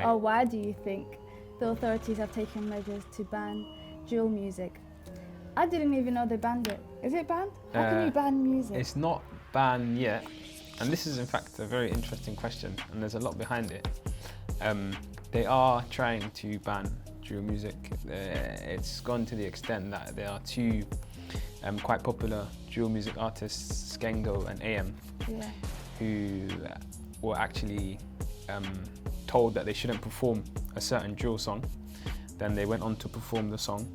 Or why do you think the authorities have taken measures to ban drill music? I didn't even know they banned it. Is it banned? How can you ban music? It's not banned yet, and this is in fact a very interesting question, and there's a lot behind it. They are trying to ban drill music. It's gone to the extent that there are two quite popular drill music artists, Skengo and AM, who were actually told that they shouldn't perform a certain drill song. Then they went on to perform the song,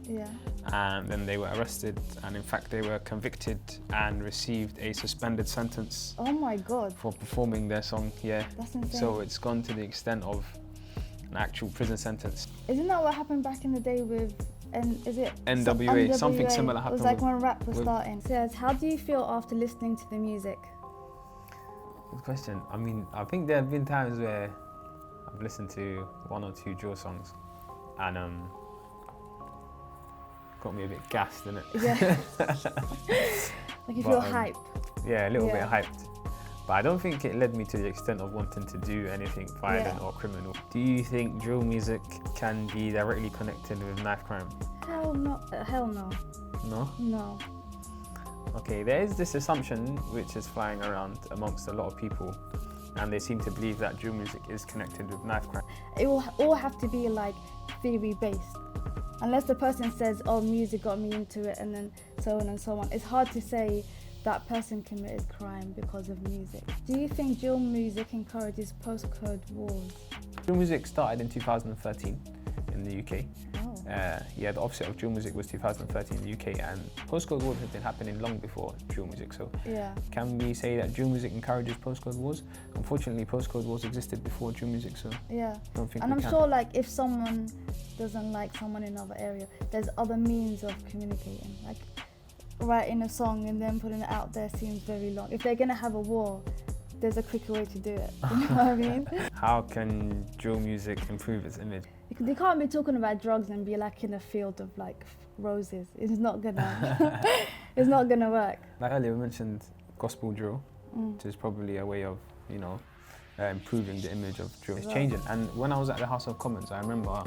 and then they were arrested, and in fact they were convicted and received a suspended sentence. Oh my God. For performing their song, That's insane. So it's gone to the extent of an actual prison sentence. Isn't that what happened back in the day with, is it NWA? Something similar happened. It was like when rap was starting. It says, how do you feel after listening to the music? Good question. I mean, I think there have been times where I've listened to one or two drill songs and got me a bit gassed, innit? Yeah. Like you feel hyped. Yeah, a little bit hyped. But I don't think it led me to the extent of wanting to do anything violent or criminal. Do you think drill music can be directly connected with knife crime? Hell no. Hell no. No? No. Okay, there is this assumption which is flying around amongst a lot of people, and they seem to believe that drill music is connected with knife crime. It will all have to be like theory-based. Unless the person says, oh, music got me into it, and then so on and so on. It's hard to say that person committed crime because of music. Do you think drill music encourages postcode wars? Drill music started in 2013 in the UK. Oh. The offset of drill music was 2013 in the UK, and postcode wars have been happening long before drill music. So can we say that drill music encourages postcode wars? Unfortunately, postcode wars existed before drill music, so I don't think and we I'm sure like if someone doesn't like someone in another area, there's other means of communicating. Like writing a song and then putting it out there seems very long. If they're gonna have a war, there's a quicker way to do it. You know what I mean? How can drill music improve its image? They can't be talking about drugs and be like in a field of like roses. It's not gonna, it's not gonna work. Like earlier we mentioned gospel drill, which is probably a way of, improving the image of drill. It's changing. And when I was at the House of Commons, I remember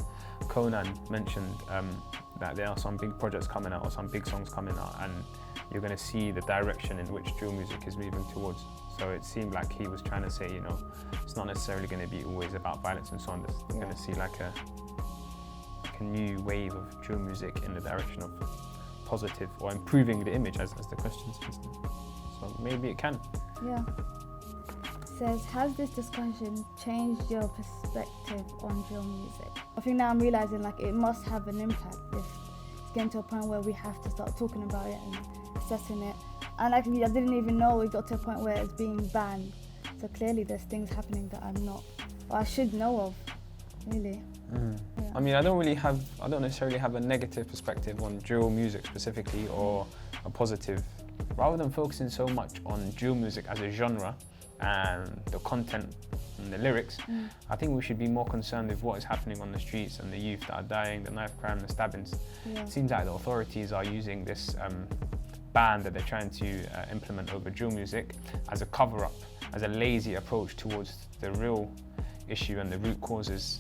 Conan mentioned that there are some big projects coming out or some big songs coming out, and you're going to see the direction in which drill music is moving towards. So it seemed like he was trying to say, it's not necessarily going to be always about violence and so on. You're going to see like a new wave of drill music in the direction of positive or improving the image, as the question says. So maybe it can. Yeah. Says, has this discussion changed your perspective on drill music? I think now I'm realising like it must have an impact if it's getting to a point where we have to start talking about it and assessing it. And like I didn't even know we got to a point where it's being banned. So clearly there's things happening that I'm not, or I should know of, really. I mean, I don't necessarily have a negative perspective on drill music specifically, or a positive. Rather than focusing so much on drill music as a genre and the content and the lyrics, I think we should be more concerned with what is happening on the streets and the youth that are dying, the knife crime, the stabbings. It seems like the authorities are using this ban that they're trying to implement over drill music as a cover-up, as a lazy approach towards the real issue and the root causes